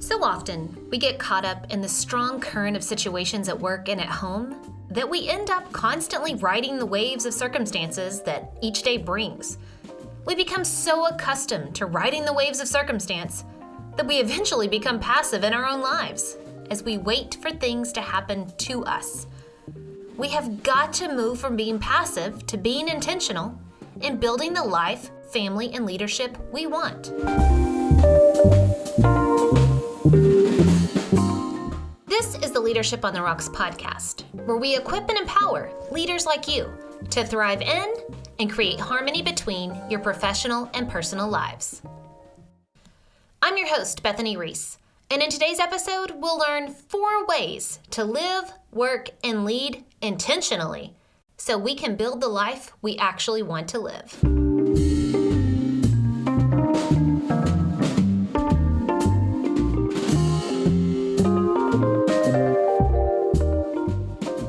So often, we get caught up in the strong current of situations at work and at home that we end up constantly riding the waves of circumstances that each day brings. We become so accustomed to riding the waves of circumstance that we eventually become passive in our own lives as we wait for things to happen to us. We have got to move from being passive to being intentional in building the life, family, and leadership we want. This is the Leadership on the Rocks podcast, where we equip and empower leaders like you to thrive in and create harmony between your professional and personal lives. I'm your host, Bethany Reese, and in today's episode, we'll learn 4 ways to live, work, and lead intentionally so we can build the life we actually want to live.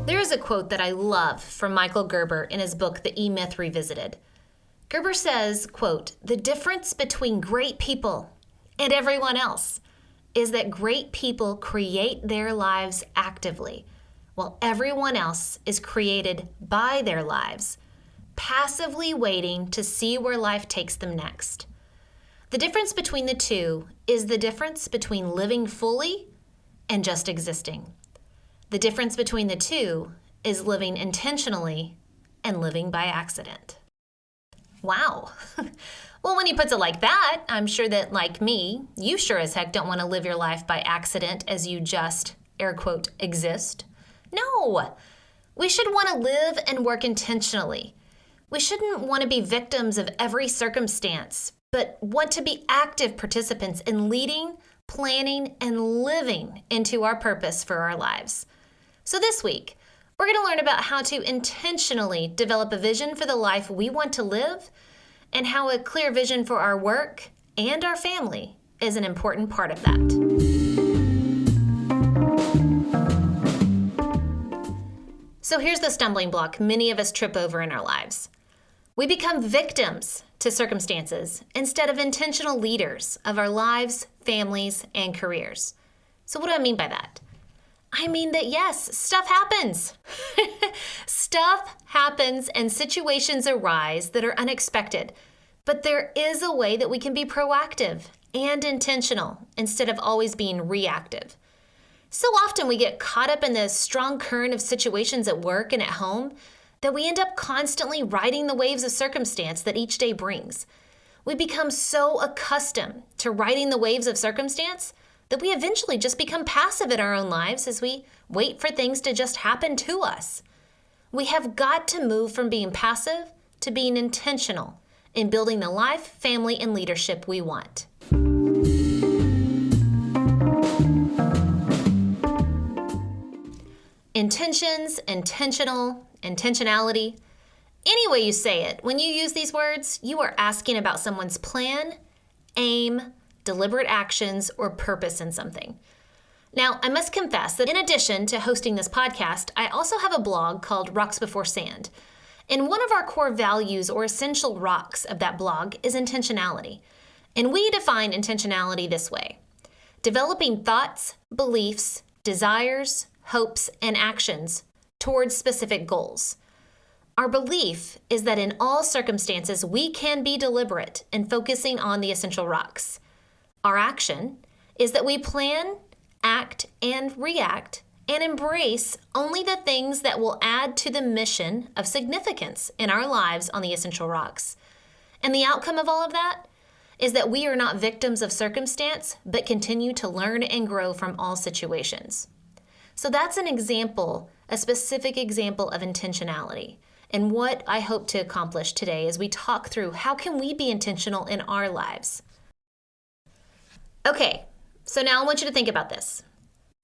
There is a quote that I love from Michael Gerber in his book, The E-Myth Revisited. Gerber says, quote, "The difference between great people and everyone else is that great people create their lives actively, while everyone else is created by their lives, passively waiting to see where life takes them next. The difference between the two is the difference between living fully and just existing. The difference between the two is living intentionally and living by accident." Wow. Well, when he puts it like that, I'm sure that, like me, you sure as heck don't want to live your life by accident as you just, air quote, exist. No, we should want to live and work intentionally. We shouldn't want to be victims of every circumstance, but want to be active participants in leading, planning, and living into our purpose for our lives. So this week, we're going to learn about how to intentionally develop a vision for the life we want to live and how a clear vision for our work and our family is an important part of that. So here's the stumbling block many of us trip over in our lives. We become victims to circumstances instead of intentional leaders of our lives, families, and careers. So what do I mean by that? I mean that yes, stuff happens. Stuff happens and situations arise that are unexpected. But there is a way that we can be proactive and intentional instead of always being reactive. So often we get caught up in the strong current of situations at work and at home that we end up constantly riding the waves of circumstance that each day brings. We become so accustomed to riding the waves of circumstance that we eventually just become passive in our own lives as we wait for things to just happen to us. We have got to move from being passive to being intentional in building the life, family, and leadership we want. Intentions, intentional, intentionality. Any way you say it, when you use these words, you are asking about someone's plan, aim, deliberate actions, or purpose in something. Now, I must confess that in addition to hosting this podcast, I also have a blog called Rocks Before Sand. And one of our core values or essential rocks of that blog is intentionality. And we define intentionality this way: developing thoughts, beliefs, desires, hopes, and actions towards specific goals. Our belief is that in all circumstances, we can be deliberate in focusing on the essential rocks. Our action is that we plan, act, and react and embrace only the things that will add to the mission of significance in our lives on the essential rocks. And the outcome of all of that is that we are not victims of circumstance, but continue to learn and grow from all situations. So that's an example, a specific example of intentionality. And what I hope to accomplish today as we talk through how can we be intentional in our lives. Okay, so now I want you to think about this.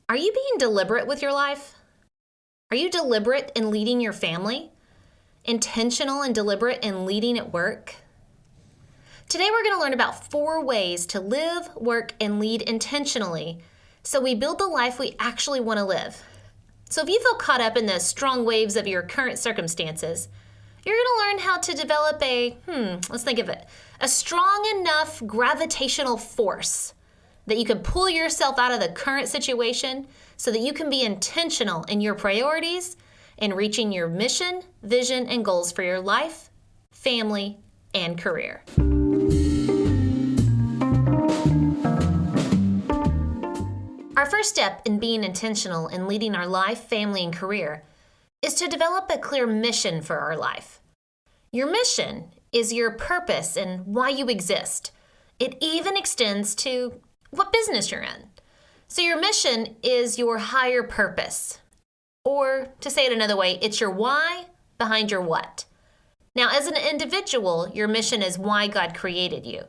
Are you being deliberate with your life? Are you deliberate in leading your family? Intentional and deliberate in leading at work? Today we're going to learn about 4 ways to live, work, and lead intentionally so we build the life we actually want to live. So if you feel caught up in the strong waves of your current circumstances, you're going to learn how to develop a strong enough gravitational force that you can pull yourself out of the current situation so that you can be intentional in your priorities and reaching your mission, vision, and goals for your life, family, and career. Our first step in being intentional in leading our life, family, and career is to develop a clear mission for our life. Your mission is your purpose and why you exist. It even extends to what business you're in. So your mission is your higher purpose. Or to say it another way, it's your why behind your what. Now, as an individual, your mission is why God created you.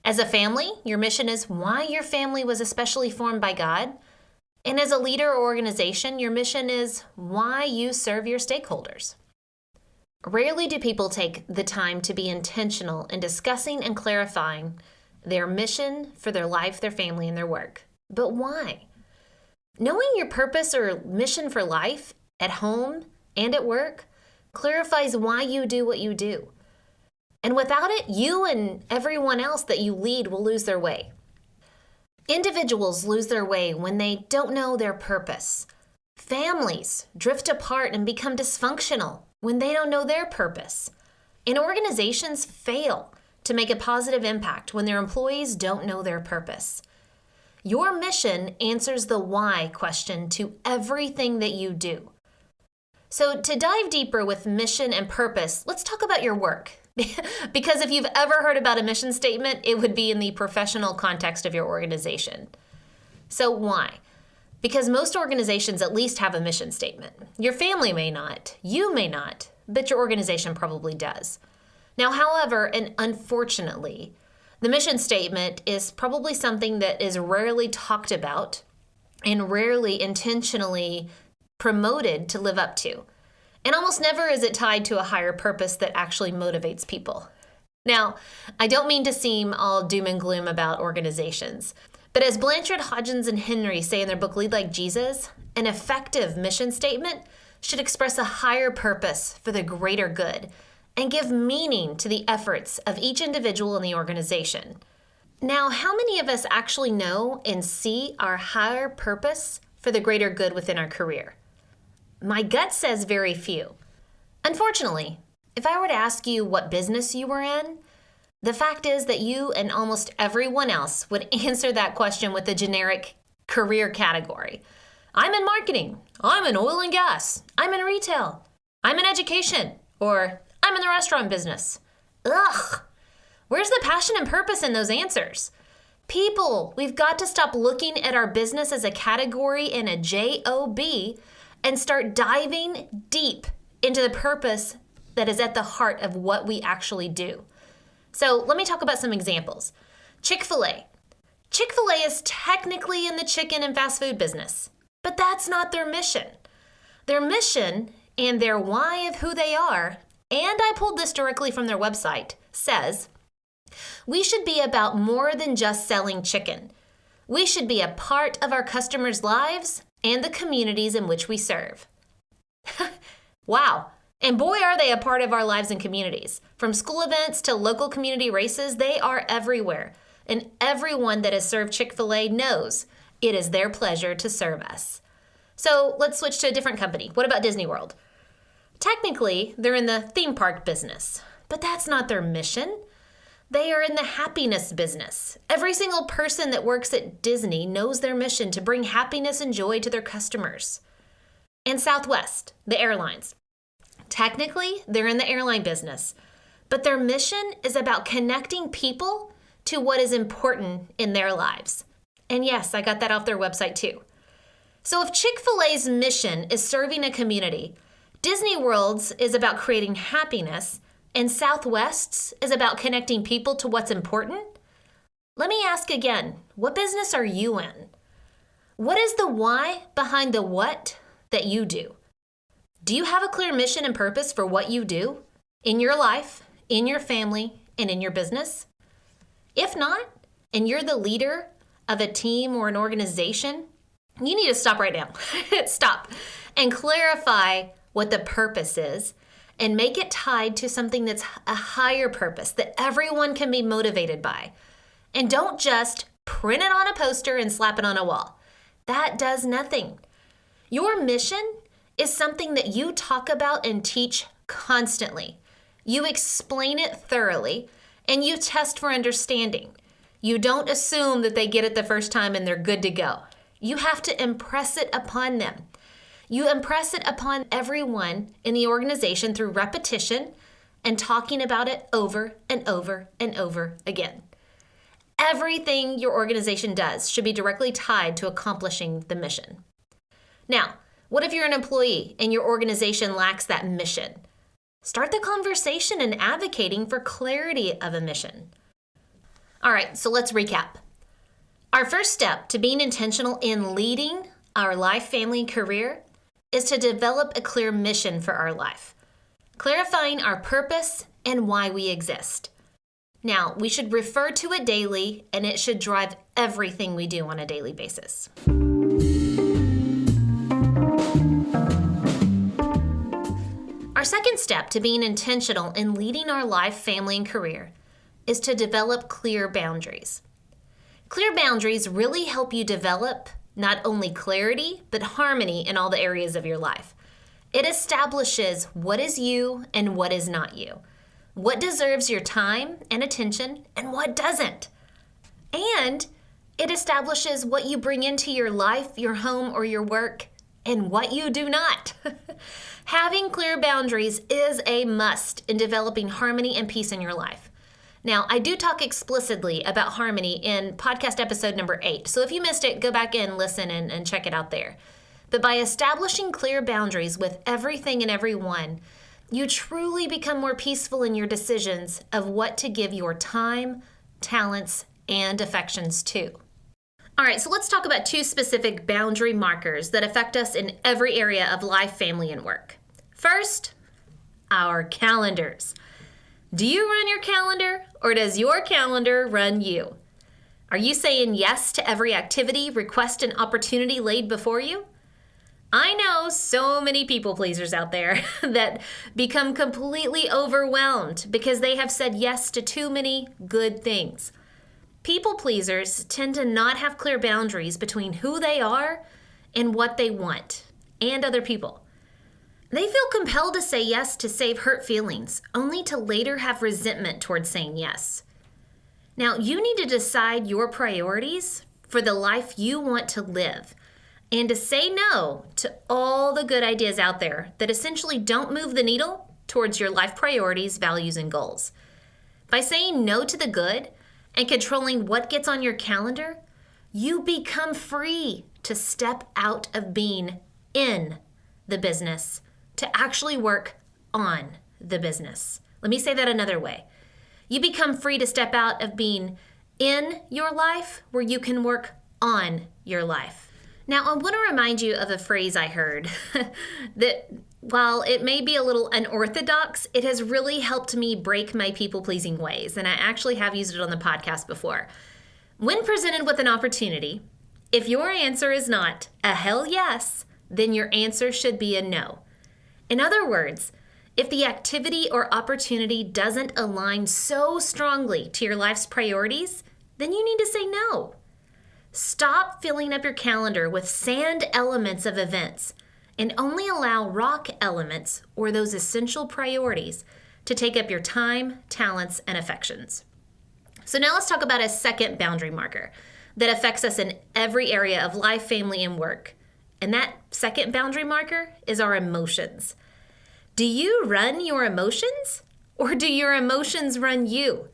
As a family, your mission is why your family was especially formed by God. And as a leader or organization, your mission is why you serve your stakeholders. Rarely do people take the time to be intentional in discussing and clarifying their mission for their life, their family, and their work. But why? Knowing your purpose or mission for life at home and at work clarifies why you do what you do. And without it, you and everyone else that you lead will lose their way. Individuals lose their way when they don't know their purpose. Families drift apart and become dysfunctional when they don't know their purpose. And organizations fail to make a positive impact when their employees don't know their purpose. Your mission answers the why question to everything that you do. So to dive deeper with mission and purpose, let's talk about your work. Because if you've ever heard about a mission statement, it would be in the professional context of your organization. So why? Because most organizations at least have a mission statement. Your family may not, you may not, but your organization probably does. Now, however, and unfortunately, the mission statement is probably something that is rarely talked about and rarely intentionally promoted to live up to. And almost never is it tied to a higher purpose that actually motivates people. Now, I don't mean to seem all doom and gloom about organizations, but as Blanchard, Hodgins, and Henry say in their book Lead Like Jesus, an effective mission statement should express a higher purpose for the greater good and give meaning to the efforts of each individual in the organization. Now, how many of us actually know and see our higher purpose for the greater good within our career? My gut says very few. Unfortunately, if I were to ask you what business you were in, the fact is that you and almost everyone else would answer that question with a generic career category. I'm in marketing. I'm in oil and gas. I'm in retail. I'm in education. Or I'm in the restaurant business. Ugh! Where's the passion and purpose in those answers? People, we've got to stop looking at our business as a category and a job and start diving deep into the purpose that is at the heart of what we actually do. So let me talk about some examples. Chick-fil-A. Chick-fil-A is technically in the chicken and fast food business, but that's not their mission. Their mission and their why of who they are, and I pulled this directly from their website, says, we should be about more than just selling chicken. We should be a part of our customers' lives and the communities in which we serve. Wow. And boy, are they a part of our lives and communities. From school events to local community races, they are everywhere. And everyone that has served Chick-fil-A knows it is their pleasure to serve us. So let's switch to a different company. What about Disney World? Technically, they're in the theme park business, but that's not their mission. They are in the happiness business. Every single person that works at Disney knows their mission to bring happiness and joy to their customers. And Southwest, the airlines. Technically, they're in the airline business, but their mission is about connecting people to what is important in their lives. And yes, I got that off their website too. So if Chick-fil-A's mission is serving a community, Disney World's is about creating happiness, and Southwest's is about connecting people to what's important, let me ask again, what business are you in? What is the why behind the what that you do? Do you have a clear mission and purpose for what you do in your life, in your family, and in your business? If not, and you're the leader of a team or an organization, you need to stop right now. Stop and clarify what the purpose is and make it tied to something that's a higher purpose that everyone can be motivated by. And don't just print it on a poster and slap it on a wall. That does nothing. Your mission is something that you talk about and teach constantly. You explain it thoroughly, and you test for understanding. You don't assume that they get it the first time and they're good to go. You have to impress it upon them. You impress it upon everyone in the organization through repetition and talking about it over and over and over again. Everything your organization does should be directly tied to accomplishing the mission. Now, what if you're an employee and your organization lacks that mission? Start the conversation in advocating for clarity of a mission. All right, so let's recap. Our first step to being intentional in leading our life, family, and career is to develop a clear mission for our life, clarifying our purpose and why we exist. Now, we should refer to it daily, and it should drive everything we do on a daily basis. Our second step to being intentional in leading our life, family, and career is to develop clear boundaries. Clear boundaries really help you develop not only clarity, but harmony in all the areas of your life. It establishes what is you and what is not you, what deserves your time and attention and what doesn't. And it establishes what you bring into your life, your home, or your work, and what you do not. Having clear boundaries is a must in developing harmony and peace in your life. Now, I do talk explicitly about harmony in podcast episode number 8. So if you missed it, go back and listen and check it out there. But by establishing clear boundaries with everything and everyone, you truly become more peaceful in your decisions of what to give your time, talents, and affections to. All right, so let's talk about 2 specific boundary markers that affect us in every area of life, family, and work. First, our calendars. Do you run your calendar, or does your calendar run you? Are you saying yes to every activity, request, and opportunity laid before you? I know so many people pleasers out there that become completely overwhelmed because they have said yes to too many good things. People pleasers tend to not have clear boundaries between who they are and what they want, and other people. They feel compelled to say yes to save hurt feelings, only to later have resentment towards saying yes. Now, you need to decide your priorities for the life you want to live, and to say no to all the good ideas out there that essentially don't move the needle towards your life priorities, values, and goals. By saying no to the good and controlling what gets on your calendar, you become free to step out of being in the business to actually work on the business. Let me say that another way. You become free to step out of being in your life where you can work on your life. Now, I want to remind you of a phrase I heard that while it may be a little unorthodox, it has really helped me break my people-pleasing ways, and I actually have used it on the podcast before. When presented with an opportunity, if your answer is not a hell yes, then your answer should be a no. In other words, if the activity or opportunity doesn't align so strongly to your life's priorities, then you need to say no. Stop filling up your calendar with sand elements of events and only allow rock elements or those essential priorities to take up your time, talents, and affections. So now let's talk about a second boundary marker that affects us in every area of life, family, and work. And that second boundary marker is our emotions. Do you run your emotions, or do your emotions run you?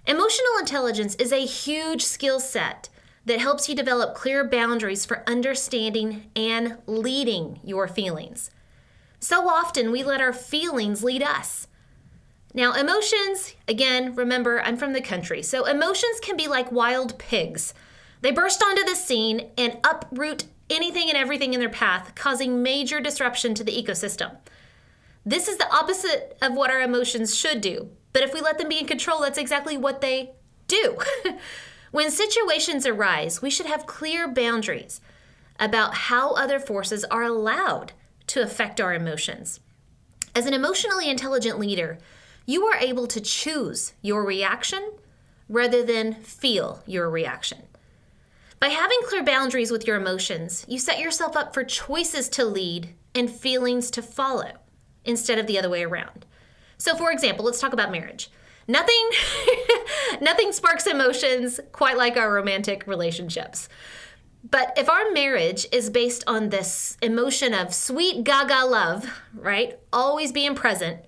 Emotional intelligence is a huge skill set that helps you develop clear boundaries for understanding and leading your feelings. So often we let our feelings lead us. Now, emotions, again, remember, I'm from the country, so emotions can be like wild pigs. They burst onto the scene and uproot anything and everything in their path, causing major disruption to the ecosystem. This is the opposite of what our emotions should do, but if we let them be in control, that's exactly what they do. When situations arise, we should have clear boundaries about how other forces are allowed to affect our emotions. As an emotionally intelligent leader, you are able to choose your reaction rather than feel your reaction. By having clear boundaries with your emotions, you set yourself up for choices to lead and feelings to follow instead of the other way around. So for example, let's talk about marriage. Nothing sparks emotions quite like our romantic relationships. But if our marriage is based on this emotion of sweet gaga love, right, always being present,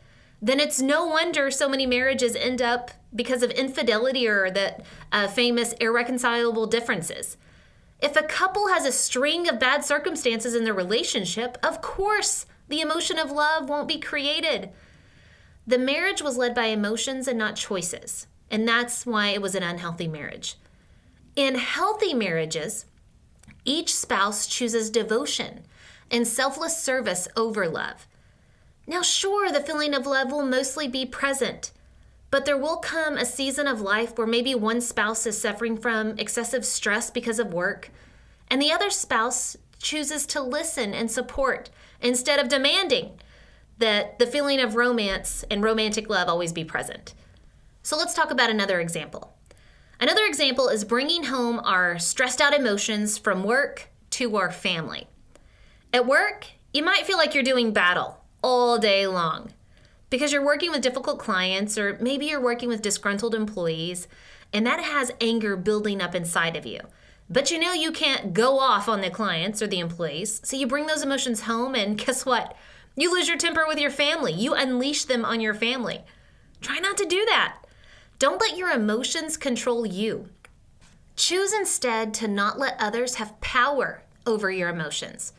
then it's no wonder so many marriages end up because of infidelity or the famous irreconcilable differences. If a couple has a string of bad circumstances in their relationship, of course the emotion of love won't be created. The marriage was led by emotions and not choices, and that's why it was an unhealthy marriage. In healthy marriages, each spouse chooses devotion and selfless service over love. Now, sure, the feeling of love will mostly be present, but there will come a season of life where maybe one spouse is suffering from excessive stress because of work, and the other spouse chooses to listen and support instead of demanding that the feeling of romance and romantic love always be present. So let's talk about another example. Another example is bringing home our stressed out emotions from work to our family. At work, you might feel like you're doing battle all day long because you're working with difficult clients, or maybe you're working with disgruntled employees, and that has anger building up inside of you. But you know you can't go off on the clients or the employees, so you bring those emotions home, and guess what? You lose your temper with your family. You unleash them on your family. Try not to do that. Don't let your emotions control you. Choose instead to not let others have power over your emotions.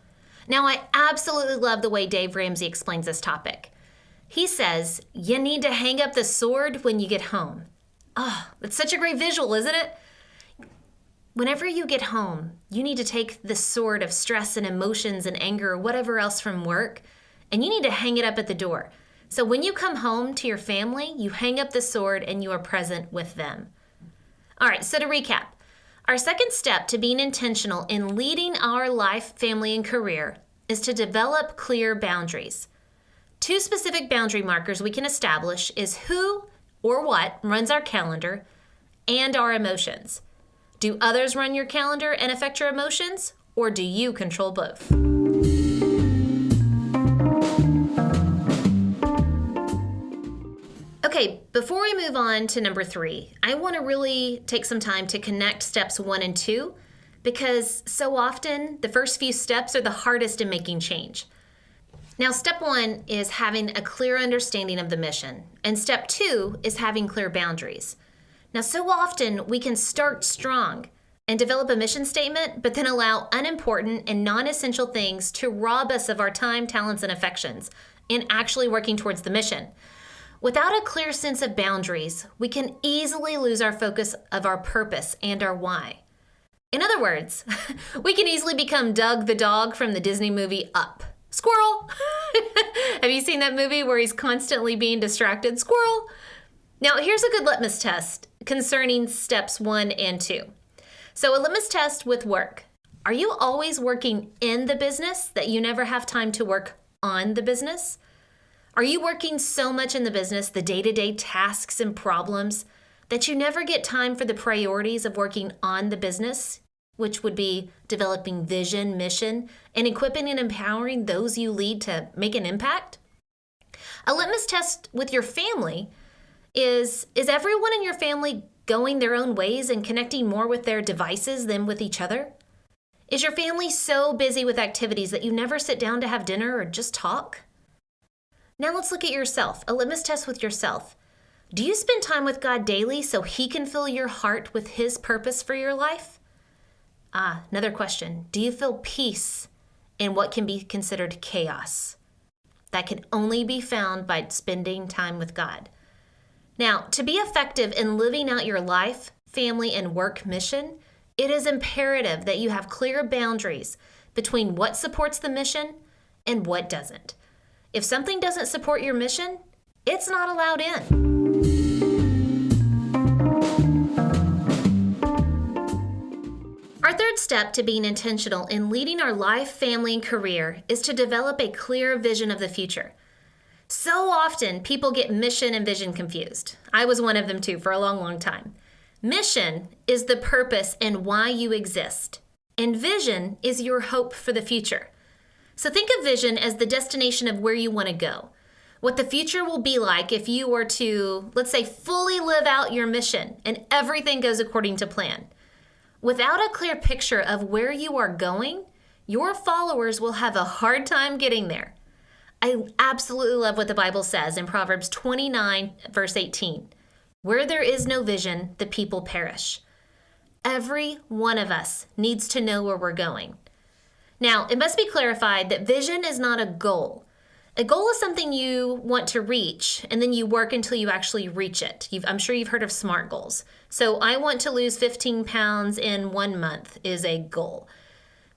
Now, I absolutely love the way Dave Ramsey explains this topic. He says, you need to hang up the sword when you get home. Oh, that's such a great visual, isn't it? Whenever you get home, you need to take the sword of stress and emotions and anger or whatever else from work, and you need to hang it up at the door. So when you come home to your family, you hang up the sword and you are present with them. All right, so to recap, our second step to being intentional in leading our life, family, and career is to develop clear boundaries. 2 specific boundary markers we can establish is who or what runs our calendar and our emotions. Do others run your calendar and affect your emotions, or do you control both? Okay, before we move on to number 3, I want to really take some time to connect steps 1 and 2, because so often the first few steps are the hardest in making change. Now, step 1 is having a clear understanding of the mission, and step 2 is having clear boundaries. Now, so often we can start strong and develop a mission statement, but then allow unimportant and non-essential things to rob us of our time, talents, and affections in actually working towards the mission. Without a clear sense of boundaries, we can easily lose our focus of our purpose and our why. In other words, we can easily become Doug the dog from the Disney movie Up. Squirrel! Have you seen that movie where he's constantly being distracted? Squirrel! Now, here's a good litmus test concerning steps 1 and 2. So a litmus test with work. Are you always working in the business that you never have time to work on the business? Are you working so much in the business, the day-to-day tasks and problems, that you never get time for the priorities of working on the business, which would be developing vision, mission, and equipping and empowering those you lead to make an impact? A litmus test with your family is everyone in your family going their own ways and connecting more with their devices than with each other? Is your family so busy with activities that you never sit down to have dinner or just talk? Now let's look at yourself, a litmus test with yourself. Do you spend time with God daily so He can fill your heart with His purpose for your life? Another question. Do you feel peace in what can be considered chaos? That can only be found by spending time with God. Now, to be effective in living out your life, family, and work mission, it is imperative that you have clear boundaries between what supports the mission and what doesn't. If something doesn't support your mission, it's not allowed in. Our third step to being intentional in leading our life, family, and career is to develop a clear vision of the future. So often, people get mission and vision confused. I was one of them too for a long, long time. Mission is the purpose and why you exist. And vision is your hope for the future. So think of vision as the destination of where you want to go. What the future will be like if you were to, let's say, fully live out your mission and everything goes according to plan. Without a clear picture of where you are going, your followers will have a hard time getting there. I absolutely love what the Bible says in Proverbs 29, verse 18. Where there is no vision, the people perish. Every one of us needs to know where we're going. Now, it must be clarified that vision is not a goal. A goal is something you want to reach, and then you work until you actually reach it. I'm sure you've heard of SMART goals. So I want to lose 15 pounds in 1 month is a goal.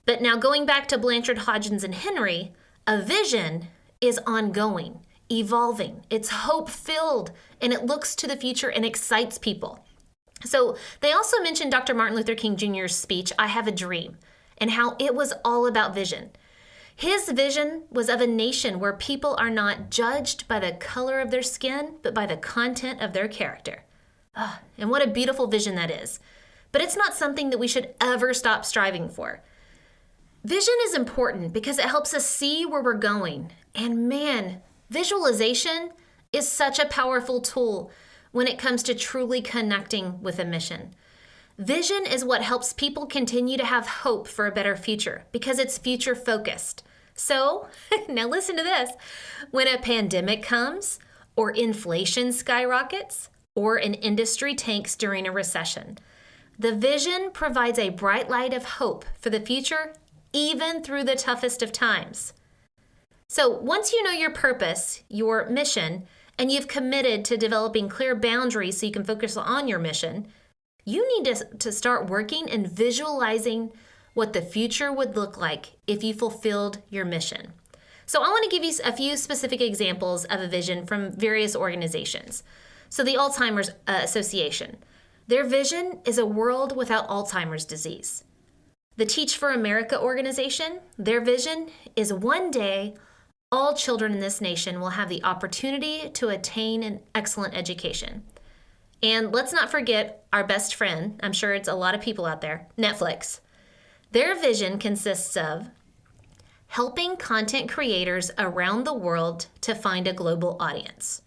But now going back to Blanchard, Hodgins, and Henry, a vision is ongoing, evolving. It's hope-filled, and it looks to the future and excites people. So they also mentioned Dr. Martin Luther King Jr.'s speech, I Have a Dream, and how it was all about vision. His vision was of a nation where people are not judged by the color of their skin, but by the content of their character. And what a beautiful vision that is. But it's not something that we should ever stop striving for. Vision is important because it helps us see where we're going. And man, visualization is such a powerful tool when it comes to truly connecting with a mission. Vision is what helps people continue to have hope for a better future because it's future focused. So, now listen to this. When a pandemic comes, or inflation skyrockets, or an industry tanks during a recession, the vision provides a bright light of hope for the future, even through the toughest of times. So, once you know your purpose, your mission, and you've committed to developing clear boundaries so you can focus on your mission, you need to start working and visualizing what the future would look like if you fulfilled your mission. So I want to give you a few specific examples of a vision from various organizations. So the Alzheimer's Association, their vision is a world without Alzheimer's disease. The Teach for America organization, their vision is one day all children in this nation will have the opportunity to attain an excellent education. And let's not forget our best friend, I'm sure it's a lot of people out there, Netflix. Their vision consists of helping content creators around the world to find a global audience.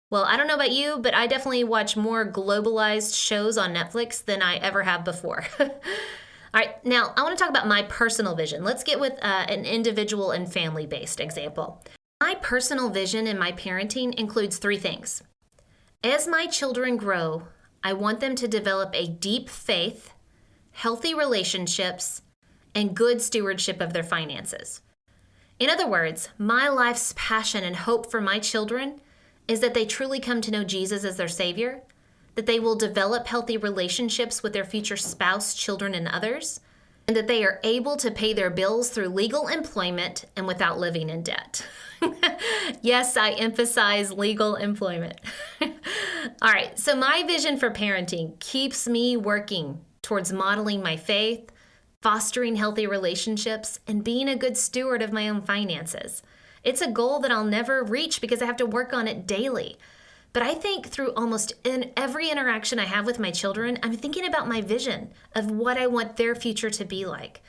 Well, I don't know about you, but I definitely watch more globalized shows on Netflix than I ever have before. All right, now I want to talk about my personal vision. Let's get with an individual and family-based example. My personal vision in my parenting includes 3 things. As my children grow, I want them to develop a deep faith, healthy relationships, and good stewardship of their finances. In other words, my life's passion and hope for my children is that they truly come to know Jesus as their Savior, that they will develop healthy relationships with their future spouse, children, and others, and that they are able to pay their bills through legal employment and without living in debt. Yes, I emphasize legal employment. All right, so my vision for parenting keeps me working towards modeling my faith, fostering healthy relationships, and being a good steward of my own finances. It's a goal that I'll never reach because I have to work on it daily. But I think through almost every interaction I have with my children, I'm thinking about my vision of what I want their future to be like.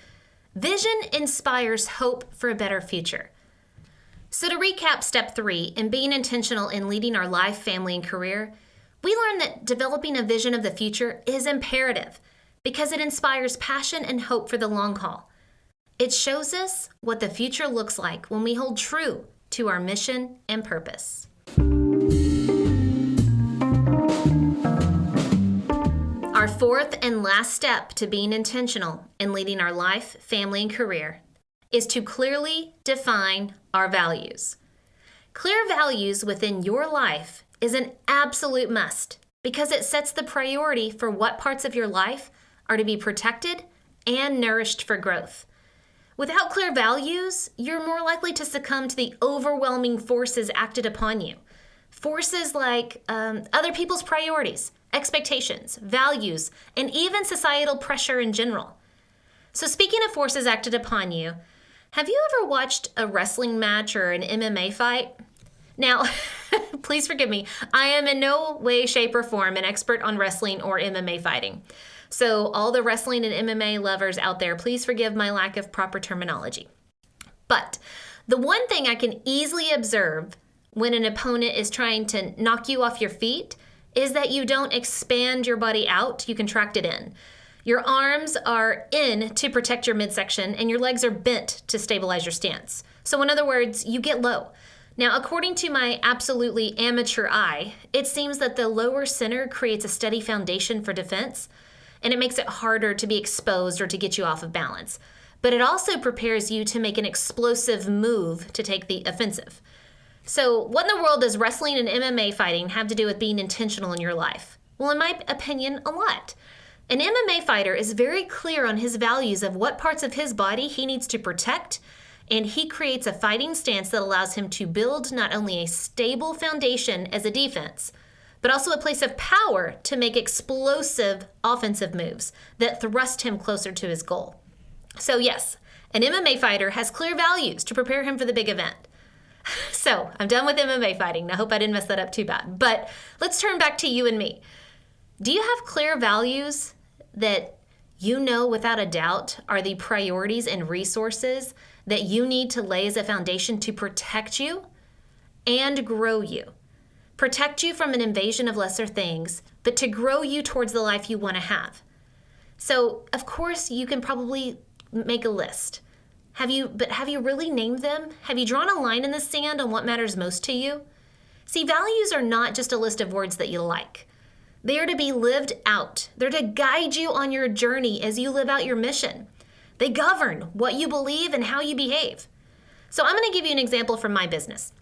Vision inspires hope for a better future. So to recap step 3, in being intentional in leading our life, family, and career, we learned that developing a vision of the future is imperative because it inspires passion and hope for the long haul. It shows us what the future looks like when we hold true to our mission and purpose. Our 4th and last step to being intentional in leading our life, family, and career is to clearly define our values. Clear values within your life is an absolute must because it sets the priority for what parts of your life are to be protected and nourished for growth. Without clear values, you're more likely to succumb to the overwhelming forces acted upon you. Forces like other people's priorities, expectations, values, and even societal pressure in general. So speaking of forces acted upon you, have you ever watched a wrestling match or an MMA fight? Now, Please forgive me. I am in no way, shape, or form an expert on wrestling or MMA fighting. So all the wrestling and MMA lovers out there, please forgive my lack of proper terminology. But the one thing I can easily observe when an opponent is trying to knock you off your feet is that you don't expand your body out, you contract it in. Your arms are in to protect your midsection, and your legs are bent to stabilize your stance. So in other words, you get low. Now, according to my absolutely amateur eye, it seems that the lower center creates a steady foundation for defense, and it makes it harder to be exposed or to get you off of balance. But it also prepares you to make an explosive move to take the offensive. So what in the world does wrestling and MMA fighting have to do with being intentional in your life? Well, in my opinion, a lot. An MMA fighter is very clear on his values of what parts of his body he needs to protect, and he creates a fighting stance that allows him to build not only a stable foundation as a defense, but also a place of power to make explosive offensive moves that thrust him closer to his goal. So yes, an MMA fighter has clear values to prepare him for the big event. So I'm done with MMA fighting. I hope I didn't mess that up too bad. But let's turn back to you and me. Do you have clear values that you know without a doubt are the priorities and resources that you need to lay as a foundation to protect you and grow you? Protect you from an invasion of lesser things, but to grow you towards the life you want to have. So, of course, you can probably make a list. Have you really named them? Have you drawn a line in the sand on what matters most to you? See, values are not just a list of words that you like. They are to be lived out. They're to guide you on your journey as you live out your mission. They govern what you believe and how you behave. So I'm going to give you an example from my business.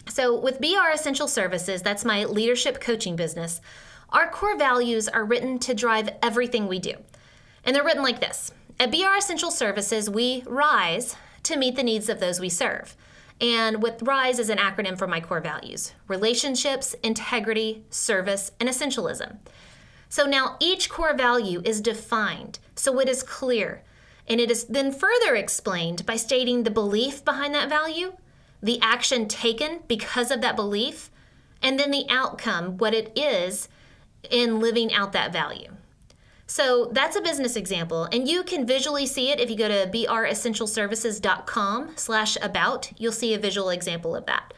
So with BR Essential Services, that's my leadership coaching business, our core values are written to drive everything we do. And they're written like this. At BR Essential Services, we rise to meet the needs of those we serve. And with RISE is an acronym for my core values: relationships, integrity, service, and essentialism. So now each core value is defined so it is clear, and it is then further explained by stating the belief behind that value, the action taken because of that belief, and then the outcome, what it is in living out that value. So that's a business example, and you can visually see it if you go to bressentialservices.com/about. You'll see a visual example of that.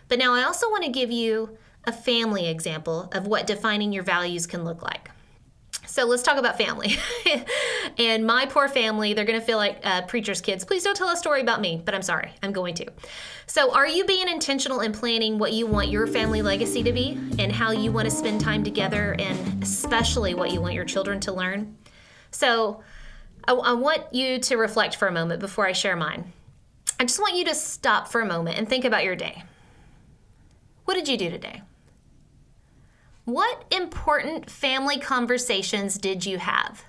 But now I also want to give you a family example of what defining your values can look like. So let's talk about family. And my poor family, they're going to feel like preacher's kids. Please don't tell a story about me, but I'm sorry, I'm going to. So are you being intentional in planning what you want your family legacy to be and how you want to spend time together, and especially what you want your children to learn? So I want you to reflect for a moment before I share mine. I just want you to stop for a moment and think about your day. What did you do today? What important family conversations did you have?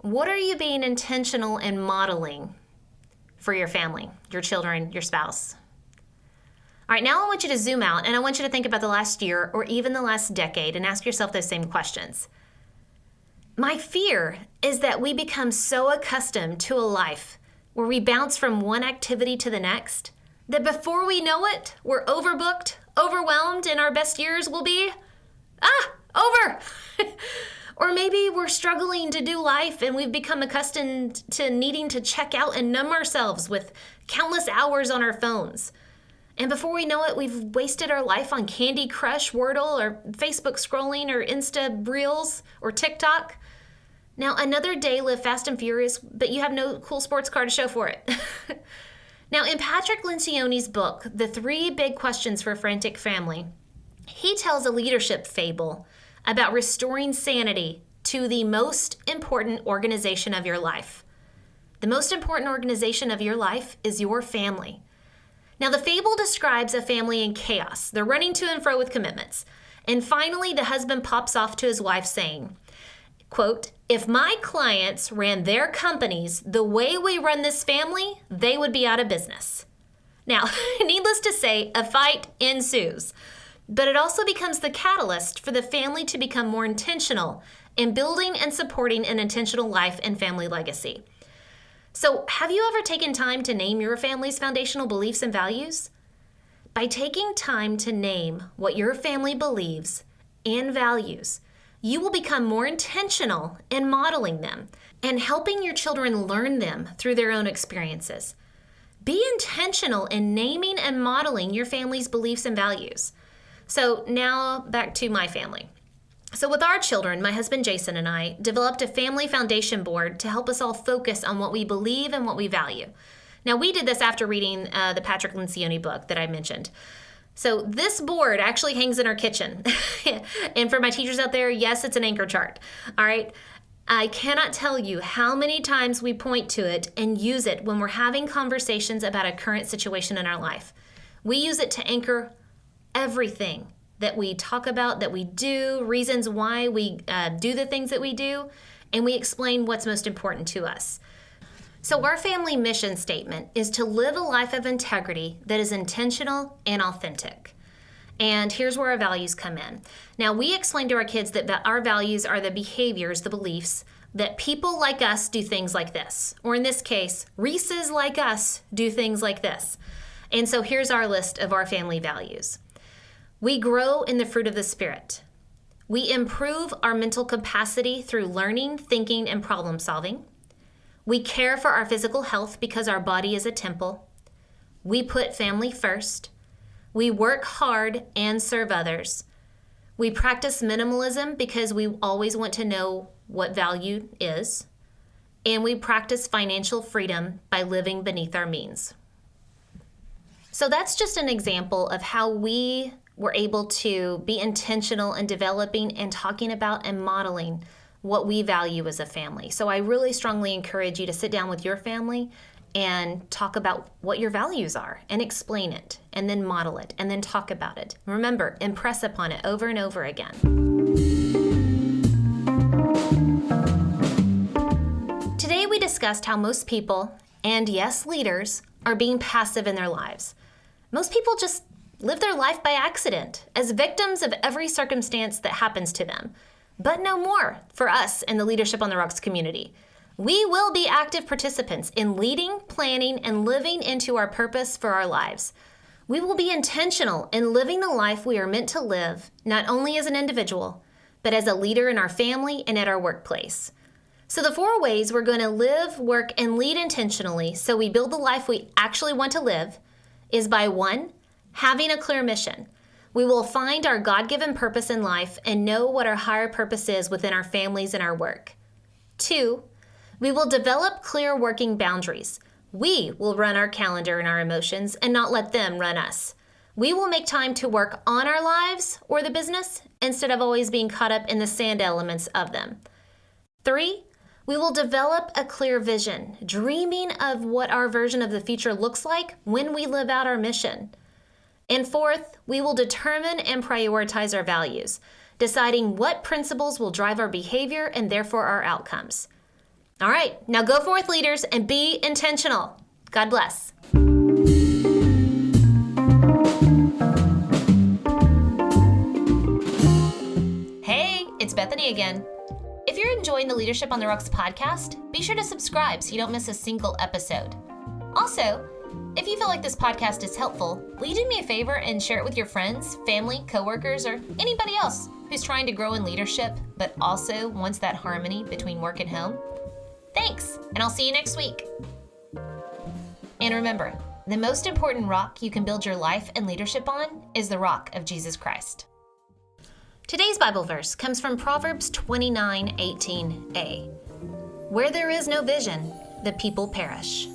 What are you being intentional in modeling for your family, your children, your spouse? All right, now I want you to zoom out and I want you to think about the last year or even the last decade and ask yourself those same questions. My fear is that we become so accustomed to a life where we bounce from one activity to the next that before we know it, we're overbooked, overwhelmed, and our best years will be, over. Or maybe we're struggling to do life and we've become accustomed to needing to check out and numb ourselves with countless hours on our phones. And before we know it, we've wasted our life on Candy Crush, Wordle, or Facebook scrolling, or Insta Reels, or TikTok. Now, another day lived fast and furious, but you have no cool sports car to show for it. Now, in Patrick Lencioni's book, The 3 Big Questions for a Frantic Family, he tells a leadership fable about restoring sanity to the most important organization of your life. The most important organization of your life is your family. Now, the fable describes a family in chaos. They're running to and fro with commitments. And finally, the husband pops off to his wife saying, quote, "If my clients ran their companies the way we run this family, they would be out of business." Now, needless to say, a fight ensues. But it also becomes the catalyst for the family to become more intentional in building and supporting an intentional life and family legacy. So, have you ever taken time to name your family's foundational beliefs and values? By taking time to name what your family believes and values, you will become more intentional in modeling them and helping your children learn them through their own experiences. Be intentional in naming and modeling your family's beliefs and values. So now back to my family. So with our children, my husband Jason and I developed a family foundation board to help us all focus on what we believe and what we value. Now we did this after reading the Patrick Lencioni book that I mentioned. So this board actually hangs in our kitchen. And for my teachers out there, yes, it's an anchor chart. All right. I cannot tell you how many times we point to it and use it when we're having conversations about a current situation in our life. We use it to anchor everything that we talk about, that we do, reasons why we do the things that we do, and we explain what's most important to us. So our family mission statement is to live a life of integrity that is intentional and authentic. And here's where our values come in. Now, we explain to our kids that our values are the behaviors, the beliefs, that people like us do things like this. Or in this case, Reese's like us do things like this. And so here's our list of our family values. We grow in the fruit of the Spirit. We improve our mental capacity through learning, thinking, and problem solving. We care for our physical health because our body is a temple. We put family first. We work hard and serve others. We practice minimalism because we always want to know what value is. And we practice financial freedom by living beneath our means. So that's just an example of how we were able to be intentional in developing and talking about and modeling what we value as a family. So I really strongly encourage you to sit down with your family and talk about what your values are and explain it and then model it and then talk about it. Remember, impress upon it over and over again. Today we discussed how most people, and yes, leaders, are being passive in their lives. Most people just live their life by accident as victims of every circumstance that happens to them. But no more for us in the Leadership on the Rocks community. We will be active participants in leading, planning, and living into our purpose for our lives. We will be intentional in living the life we are meant to live, not only as an individual, but as a leader in our family and at our workplace. So the 4 ways we're going to live, work, and lead intentionally so we build the life we actually want to live is by 1, having a clear mission. We will find our God-given purpose in life and know what our higher purpose is within our families and our work. 2, we will develop clear working boundaries. We will run our calendar and our emotions and not let them run us. We will make time to work on our lives or the business instead of always being caught up in the sand elements of them. 3, we will develop a clear vision, dreaming of what our version of the future looks like when we live out our mission. And 4th, we will determine and prioritize our values, deciding what principles will drive our behavior and therefore our outcomes. All right, now go forth, leaders, and be intentional. God bless. Hey, it's Bethany again. If you're enjoying the Leadership on the Rocks podcast, be sure to subscribe so you don't miss a single episode. Also, if you feel like this podcast is helpful, will you do me a favor and share it with your friends, family, coworkers, or anybody else who's trying to grow in leadership, but also wants that harmony between work and home? Thanks, and I'll see you next week. And remember, the most important rock you can build your life and leadership on is the rock of Jesus Christ. Today's Bible verse comes from Proverbs 29:18a. Where there is no vision, the people perish.